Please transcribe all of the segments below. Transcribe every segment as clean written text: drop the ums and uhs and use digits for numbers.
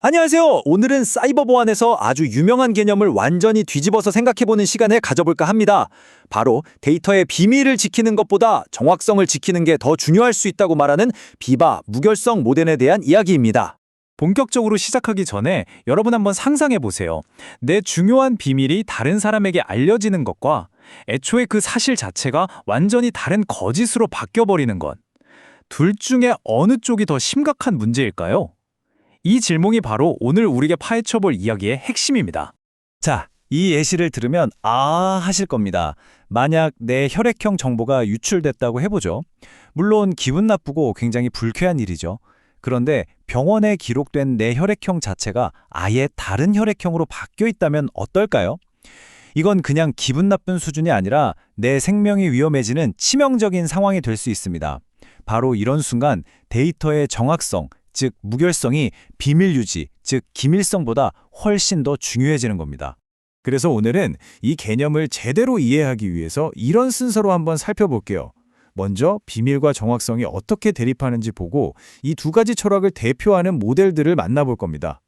안녕하세요. 오늘은 사이버 보안에서 아주 유명한 개념을 완전히 뒤집어서 생각해보는 시간을 가져볼까 합니다. 바로 데이터의 비밀을 지키는 것보다 정확성을 지키는 게 더 중요할 수 있다고 말하는 비바, 무결성 모델에 대한 이야기입니다. 본격적으로 시작하기 전에 여러분 한번 상상해 보세요. 내 중요한 비밀이 다른 사람에게 알려지는 것과 애초에 그 사실 자체가 완전히 다른 거짓으로 바뀌어버리는 것. 둘 중에 어느 쪽이 더 심각한 문제일까요? 이 질문이 바로 오늘 우리에게 파헤쳐볼 이야기의 핵심입니다. 자, 이 예시를 들으면 하실 겁니다. 만약 내 혈액형 정보가 유출됐다고 해보죠. 물론 기분 나쁘고 굉장히 불쾌한 일이죠. 그런데 병원에 기록된 내 혈액형 자체가 아예 다른 혈액형으로 바뀌어 있다면 어떨까요? 이건 그냥 기분 나쁜 수준이 아니라 내 생명이 위험해지는 치명적인 상황이 될 수 있습니다. 바로 이런 순간 데이터의 정확성, 즉 무결성이 비밀 유지, 즉 기밀성보다 훨씬 더 중요해지는 겁니다. 그래서 오늘은 이 개념을 제대로 이해하기 위해서 이런 순서로 한번 살펴볼게요. 먼저 비밀과 정확성이 어떻게 대립하는지 보고 이 두 가지 철학을 대표하는 모델들을 만나볼 겁니다.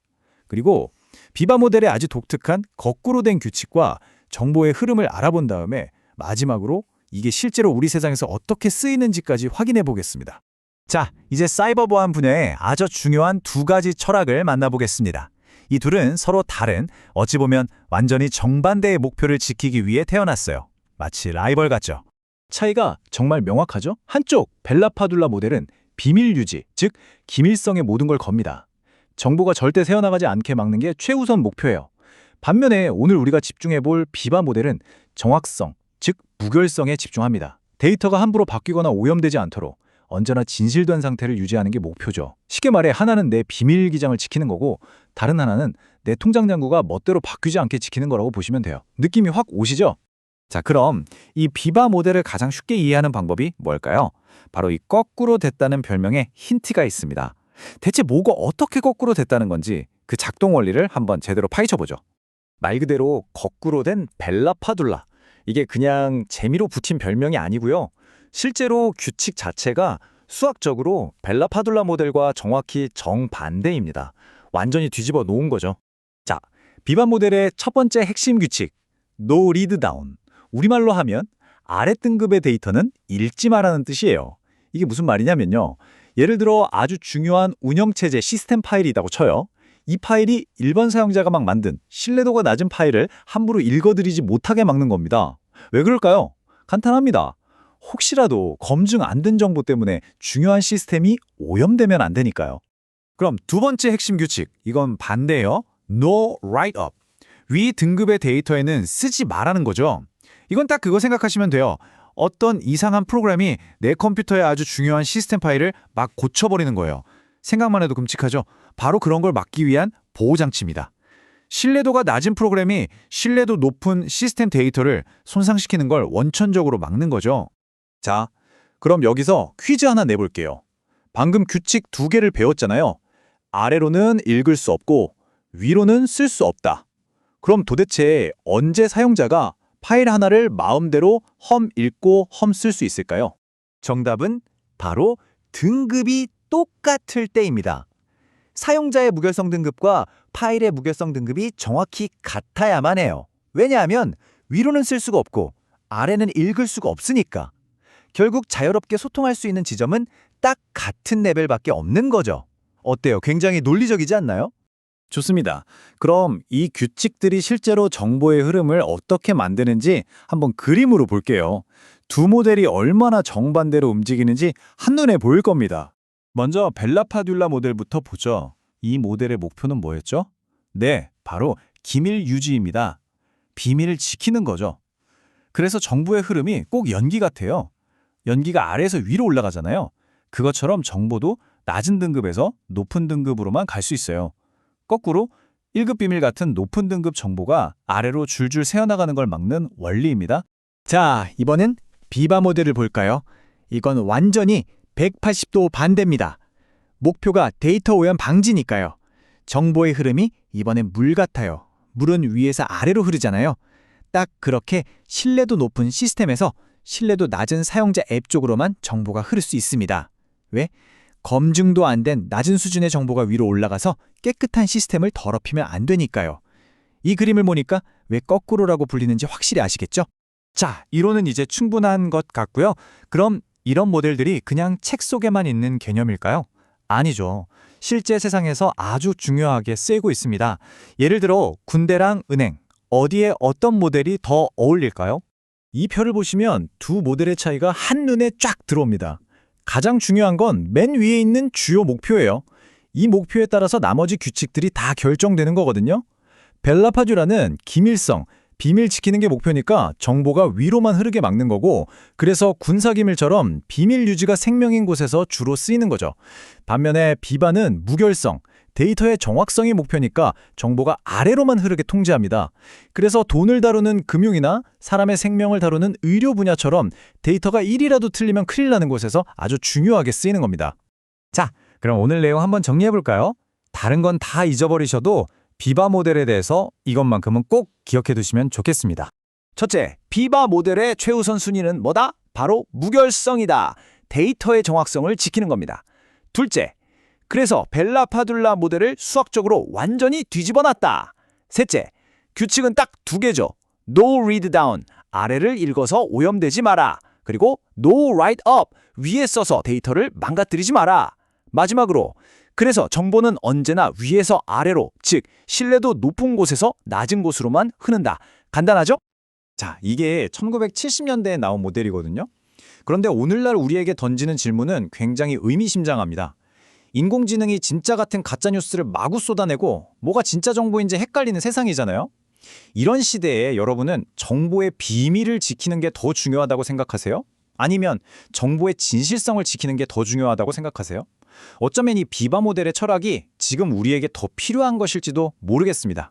그리고 비바 모델의 아주 독특한 거꾸로 된 규칙과 정보의 흐름을 알아본 다음에 마지막으로 이게 실제로 우리 세상에서 어떻게 쓰이는지까지 확인해 보겠습니다. 자, 이제 사이버 보안 분야의 아주 중요한 두 가지 철학을 만나보겠습니다. 이 둘은 서로 다른, 어찌 보면 완전히 정반대의 목표를 지키기 위해 태어났어요. 마치 라이벌 같죠. 차이가 정말 명확하죠? 한쪽 벨라파둘라 모델은 비밀 유지, 즉 기밀성의 모든 걸 겁니다. 정보가 절대 새어나가지 않게 막는 게 최우선 목표예요. 반면에 오늘 우리가 집중해볼 비바 모델은 정확성, 즉 무결성에 집중합니다. 데이터가 함부로 바뀌거나 오염되지 않도록 언제나 진실된 상태를 유지하는 게 목표죠. 쉽게 말해 하나는 내 비밀 기장을 지키는 거고 다른 하나는 내 통장 잔고가 멋대로 바뀌지 않게 지키는 거라고 보시면 돼요. 느낌이 확 오시죠? 자, 그럼 이 비바 모델을 가장 쉽게 이해하는 방법이 뭘까요? 바로 이 거꾸로 됐다는 별명에 힌트가 있습니다. 대체 뭐가 어떻게 거꾸로 됐다는 건지 그 작동 원리를 한번 제대로 파헤쳐보죠. 말 그대로 거꾸로 된 벨라파둘라. 이게 그냥 재미로 붙인 별명이 아니고요. 실제로 규칙 자체가 수학적으로 벨라파둘라 모델과 정확히 정반대입니다. 완전히 뒤집어 놓은 거죠. 자, 비바 모델의 첫 번째 핵심 규칙, No Read Down. 우리말로 하면 아래 등급의 데이터는 읽지 마라는 뜻이에요. 이게 무슨 말이냐면요. 예를 들어 아주 중요한 운영체제 시스템 파일이 있다고 쳐요. 이 파일이 일반 사용자가 막 만든 신뢰도가 낮은 파일을 함부로 읽어들이지 못하게 막는 겁니다. 왜 그럴까요? 간단합니다. 혹시라도 검증 안 된 정보 때문에 중요한 시스템이 오염되면 안 되니까요. 그럼 두 번째 핵심 규칙, 이건 반대예요. No write-up. 위 등급의 데이터에는 쓰지 말라는 거죠. 이건 딱 그거 생각하시면 돼요. 어떤 이상한 프로그램이 내 컴퓨터의 아주 중요한 시스템 파일을 막 고쳐버리는 거예요. 생각만 해도 끔찍하죠? 바로 그런 걸 막기 위한 보호장치입니다. 신뢰도가 낮은 프로그램이 신뢰도 높은 시스템 데이터를 손상시키는 걸 원천적으로 막는 거죠. 자, 그럼 여기서 퀴즈 하나 내볼게요. 방금 규칙 두 개를 배웠잖아요. 아래로는 읽을 수 없고 위로는 쓸 수 없다. 그럼 도대체 언제 사용자가 파일 하나를 마음대로 험 읽고 험 쓸 수 있을까요? 정답은 바로 등급이 똑같을 때입니다. 사용자의 무결성 등급과 파일의 무결성 등급이 정확히 같아야만 해요. 왜냐하면 위로는 쓸 수가 없고 아래는 읽을 수가 없으니까. 결국 자유롭게 소통할 수 있는 지점은 딱 같은 레벨밖에 없는 거죠. 어때요? 굉장히 논리적이지 않나요? 좋습니다. 그럼 이 규칙들이 실제로 정보의 흐름을 어떻게 만드는지 한번 그림으로 볼게요. 두 모델이 얼마나 정반대로 움직이는지 한눈에 보일 겁니다. 먼저 벨라파듈라 모델부터 보죠. 이 모델의 목표는 뭐였죠? 네, 바로 기밀 유지입니다. 비밀을 지키는 거죠. 그래서 정보의 흐름이 꼭 연기 같아요. 연기가 아래에서 위로 올라가잖아요. 그것처럼 정보도 낮은 등급에서 높은 등급으로만 갈 수 있어요. 거꾸로 1급 비밀 같은 높은 등급 정보가 아래로 줄줄 새어나가는 걸 막는 원리입니다. 자, 이번엔 비바 모델을 볼까요? 이건 완전히 180도 반대입니다. 목표가 데이터 오염 방지니까요. 정보의 흐름이 이번엔 물 같아요. 물은 위에서 아래로 흐르잖아요. 딱 그렇게 신뢰도 높은 시스템에서 신뢰도 낮은 사용자 앱 쪽으로만 정보가 흐를 수 있습니다. 왜? 검증도 안 된 낮은 수준의 정보가 위로 올라가서 깨끗한 시스템을 더럽히면 안 되니까요. 이 그림을 보니까 왜 거꾸로라고 불리는지 확실히 아시겠죠? 자, 이론은 이제 충분한 것 같고요. 그럼 이런 모델들이 그냥 책 속에만 있는 개념일까요? 아니죠. 실제 세상에서 아주 중요하게 쓰이고 있습니다. 예를 들어 군대랑 은행, 어디에 어떤 모델이 더 어울릴까요? 이 표를 보시면 두 모델의 차이가 한눈에 쫙 들어옵니다. 가장 중요한 건 맨 위에 있는 주요 목표예요. 이 목표에 따라서 나머지 규칙들이 다 결정되는 거거든요. 벨라파듀라는 기밀성, 비밀 지키는 게 목표니까 정보가 위로만 흐르게 막는 거고, 그래서 군사기밀처럼 비밀 유지가 생명인 곳에서 주로 쓰이는 거죠. 반면에 비바는 무결성, 데이터의 정확성이 목표니까 정보가 아래로만 흐르게 통제합니다. 그래서 돈을 다루는 금융이나 사람의 생명을 다루는 의료 분야처럼 데이터가 1이라도 틀리면 큰일 나는 곳에서 아주 중요하게 쓰이는 겁니다. 자, 그럼 오늘 내용 한번 정리해 볼까요? 다른 건 다 잊어버리셔도 비바 모델에 대해서 이것만큼은 꼭 기억해 두시면 좋겠습니다. 첫째, 비바 모델의 최우선 순위는 뭐다? 바로 무결성이다. 데이터의 정확성을 지키는 겁니다. 둘째, 그래서 벨라파둘라 모델을 수학적으로 완전히 뒤집어놨다. 셋째, 규칙은 딱 두 개죠. No read down, 아래를 읽어서 오염되지 마라. 그리고 No write up, 위에 써서 데이터를 망가뜨리지 마라. 마지막으로, 그래서 정보는 언제나 위에서 아래로, 즉 신뢰도 높은 곳에서 낮은 곳으로만 흐른다. 간단하죠? 자, 이게 1970년대에 나온 모델이거든요. 그런데 오늘날 우리에게 던지는 질문은 굉장히 의미심장합니다. 인공지능이 진짜 같은 가짜뉴스를 마구 쏟아내고 뭐가 진짜 정보인지 헷갈리는 세상이잖아요. 이런 시대에 여러분은 정보의 비밀을 지키는 게 더 중요하다고 생각하세요? 아니면 정보의 진실성을 지키는 게 더 중요하다고 생각하세요? 어쩌면 이 비바 모델의 철학이 지금 우리에게 더 필요한 것일지도 모르겠습니다.